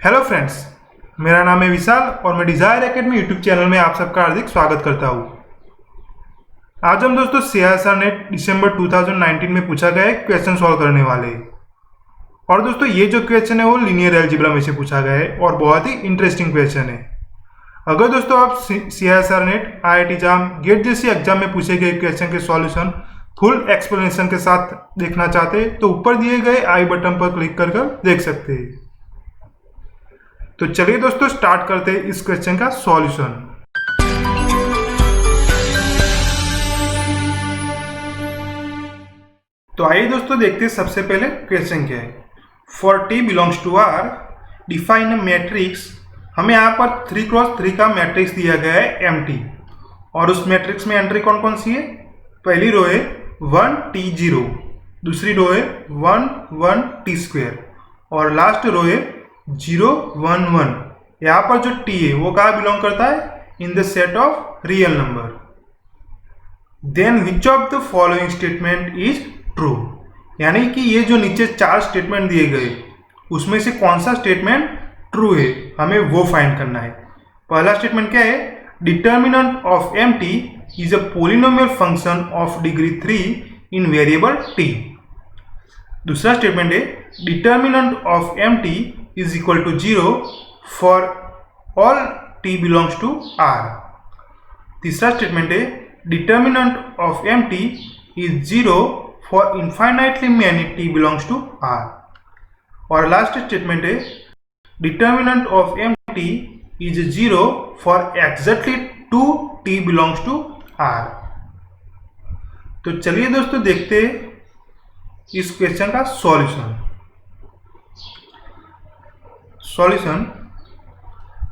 Hello friends, मेरा नाम है विशाल और मैं डिज़ायर एकेडमी यूट्यूब चैनल में आप सबका हार्दिक स्वागत करता हूँ। आज हम दोस्तों सीएसआर नेट दिसंबर 2019 में पूछा गया एक क्वेश्चन सॉल्व करने वाले हैं। और दोस्तों ये जो क्वेश्चन है वो लीनियर अलजेब्रा में से पूछा गया है और बहुत ही इंटरेस्टिंग क्वेश्चन है। अगर दोस्तों आप सीएसआर नेट, IIT जाम, गेट जैसी एग्जाम में पूछे गए क्वेश्चन के सॉल्यूशन फुल एक्सप्लेनेशन के साथ देखना चाहते हैं तो ऊपर दिए गए आई बटन पर क्लिक कर देख सकते हैं। तो चलिए दोस्तों स्टार्ट करते हैं इस क्वेश्चन का सॉल्यूशन। तो आइए दोस्तों देखते हैं सबसे पहले क्वेश्चन क्या है। For T belongs to R define a matrix. हमें यहाँ पर 3x3 का मैट्रिक्स दिया गया है MT और उस मैट्रिक्स में एंट्री कौन कौन सी है। पहली रो है 1T0, दूसरी रो है 1 1 T² और लास्ट रो है 0 1 1। यहाँ पर जो T है वो कहाँ बिलोंग करता है, in the set of real number. Then which of the following statement is true. यानी कि ये जो नीचे 4 स्टेटमेंट दिए गए उसमें से कौन सा स्टेटमेंट ट्रू है हमें वो फाइंड करना है। पहला स्टेटमेंट क्या है, determinant of MT is a polynomial function of degree 3 in variable T। दूसरा स्टेटमेंट है determinant of MT is equal to 0 for all t belongs to R। तीसरा स्टेटमेंट है determinant of MT is 0 for infinitely many t belongs to R। और last statement है determinant of MT is 0 for exactly 2 t belongs to R। तो चलिए दोस्तों देखते हैं इस क्वेश्चन का सॉल्यूशन।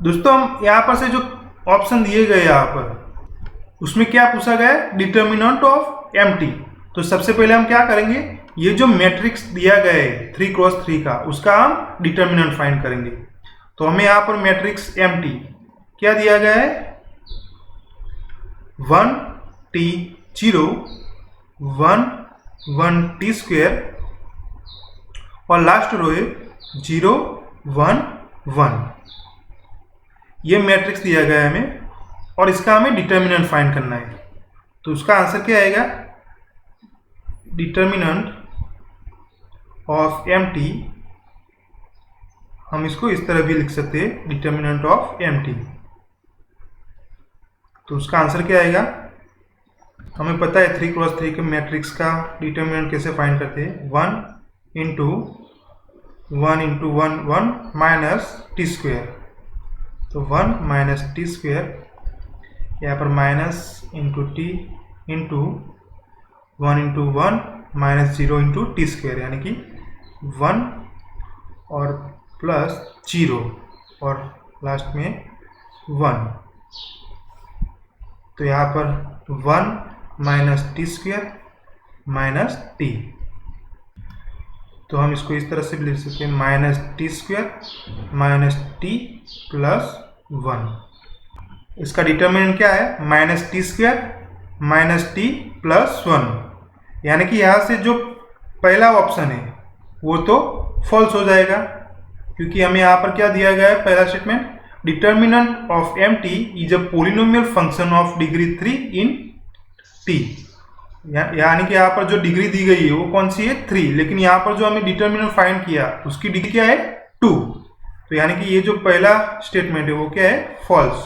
दोस्तों हम यहाँ पर से जो ऑप्शन दिए गए यहाँ पर उसमें क्या पूछा गया है, डिटर्मिनेंट ऑफ MT। तो सबसे पहले हम क्या करेंगे, ये जो मैट्रिक्स दिया गया है 3x3 का उसका हम डिटर्मिनेंट फाइंड करेंगे। तो हमें यहाँ पर मैट्रिक्स MT क्या दिया गया है, 1T0 1 1 T² और लास्ट रो है 0 1 1। ये मैट्रिक्स दिया गया है हमें और इसका हमें डिटर्मिनेंट फाइंड करना है। तो उसका आंसर क्या आएगा, डिटर्मिनेंट ऑफ MT, हम इसको इस तरह भी लिख सकते हैं, डिटर्मिनेंट ऑफ MT। तो उसका आंसर क्या आएगा, हमें पता है 3x3 के मैट्रिक्स का डिटर्मिनेंट कैसे फाइंड करते हैं, 1 इंटू 1 इंटू 1 1 माइनस T²। तो 1 माइनस T², यहाँ पर minus into T into 1 into 1 minus 0 into T², यानी कि 1 और प्लस 0 और लास्ट में 1। तो यहाँ पर 1 माइनस T² माइनस T। तो हम इसको इस तरह से भी लिख सकते हैं, minus T² minus T plus 1। इसका डिटर्मिनेंट क्या है, minus T² minus T plus 1। यानी कि यहाँ से जो पहला ऑप्शन है वो तो फॉल्स हो जाएगा, क्योंकि हमें यहाँ पर क्या दिया गया है, पहला statement determinant of MT is a polynomial function of degree 3 in T। यानी कि यहाँ पर जो डिग्री दी गई है वो कौन सी है, 3, लेकिन यहाँ पर जो हमें डिटर्मिनेंट फाइंड किया उसकी डिग्री क्या है, 2। तो यानी कि ये जो पहला स्टेटमेंट है वो क्या है, फॉल्स।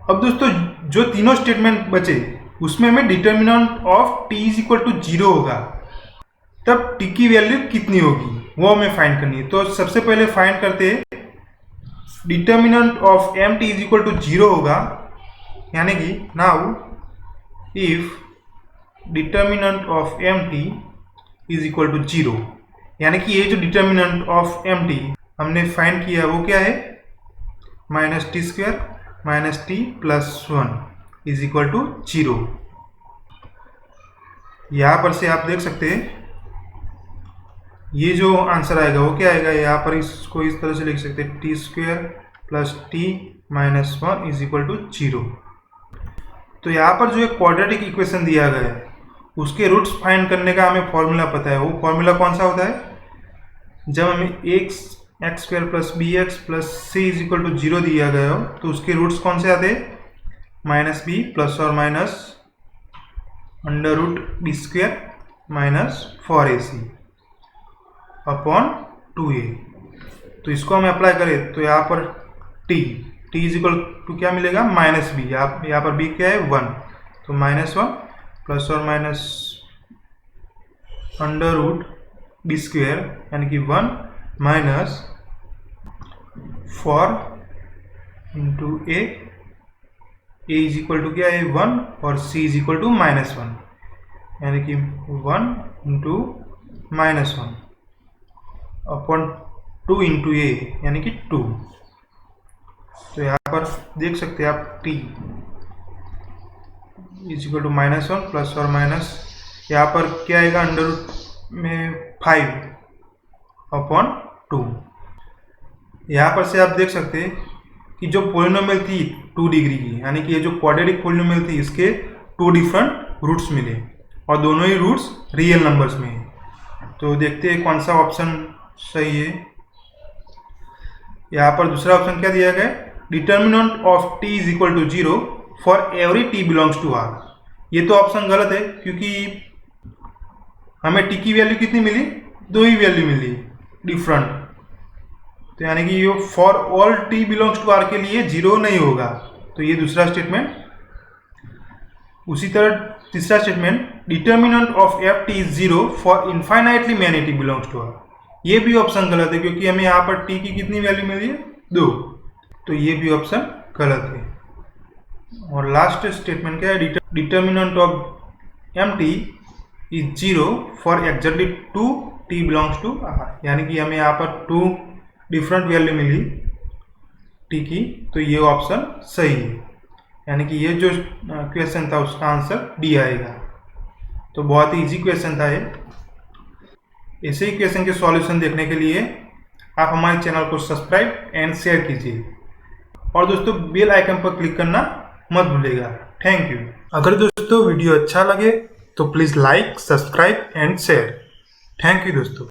अब दोस्तों जो तीनों स्टेटमेंट बचे उसमें हमें determinant of T is equal to 0 होगा, तब T की वैल्यू कितनी होगी वो हमें फाइंड करनी है। तो सबसे पहले फाइंड करते हैं, determinant of MT is equal to 0 होगा, यानी कि now if determinant of MT is equal to 0, यानी कि ये जो डिटर्मिनेंट ऑफ MT हमने फाइंड किया वो क्या है, minus T² minus T plus 1 is equal to 0। यहाँ पर से आप देख सकते हैं ये जो आंसर आएगा वो क्या आएगा, यहाँ पर इसको इस तरह से लिख सकते हैं, T² plus T minus 1 is equal to 0। तो यहाँ पर जो एक क्वाड्रेटिक इक्वेशन दिया गया है उसके रूट्स फाइंड करने का हमें फॉर्मूला पता है। वो फॉर्मूला कौन सा होता है, जब हमें x x square plus b x plus c is equal to 0 दिया गया हो तो उसके रूट्स कौन से आते हैं? माइनस बी प्लस और minus under root b square minus 4ac upon 2a। तो इसको हम अप्लाई करें तो यहाँ पर t इज इक्वल टू क्या मिलेगा? Minus b. यहाँ पर b क्या है? 1। तो -1 प्लस और minus under root b square यानी कि 1 minus 4 into a is equal to क्या है? 1 और c इज इक्वल टू -1 यानी कि 1 इंटू -1 अपॉन 2 इंटू ए यानी कि 2। तो यहाँ पर देख सकते हैं आप t is equal to -1 plus और माइनस यहाँ पर क्या आएगा? अंडर रूट में 5 अपॉन 2। यहाँ पर से आप देख सकते हैं कि जो पॉलिनोमियल थी 2 डिग्री की यानी कि ये जो क्वाड्रेटिक पॉलिनोमियल थी इसके 2 डिफरेंट रूट्स मिले और दोनों ही रूट्स रियल नंबर्स में हैं। तो देखते हैं कौन सा ऑप्शन सही है। यहाँ पर दूसरा ऑप्शन क्या दिया गया है? Determinant of t is equal to 0 for every t belongs to r। ये तो ऑप्शन गलत है क्योंकि हमें t की वैल्यू कितनी मिली? 2 ही वैल्यू मिली डिफरेंट। तो यानी कि ये for all t belongs to r के लिए 0 नहीं होगा। तो ये दूसरा स्टेटमेंट। उसी तरह तीसरा statement determinant of f t is 0 for infinitely many t belongs to r। ये भी ऑप्शन गलत है क्योंकि हमें यहाँ पर t की कितनी वैल्यू मिली है? 2। तो ये भी ऑप्शन गलत है। और लास्ट स्टेटमेंट क्या है? Determinant of mt is 0 for exactly 2 t belongs to r। यानी कि हमें यहाँ पर 2 डिफरेंट वैल्यू मिली t की। तो ये ऑप्शन सही है यानी कि ये जो क्वेश्चन था उसका आंसर डी आएगा। तो बहुत ही इजी क्वेश्चन था ये। ऐसे ही क्वेश्चन के सॉल्यूशन देखने के लिए आप हमारे चैनल को सब्सक्राइब एंड शेयर कीजिए और दोस्तों बेल आइकन पर क्लिक करना मत भूलिएगा। Thank you. अगर दोस्तों वीडियो अच्छा लगे तो please like, subscribe and share. Thank you दोस्तों।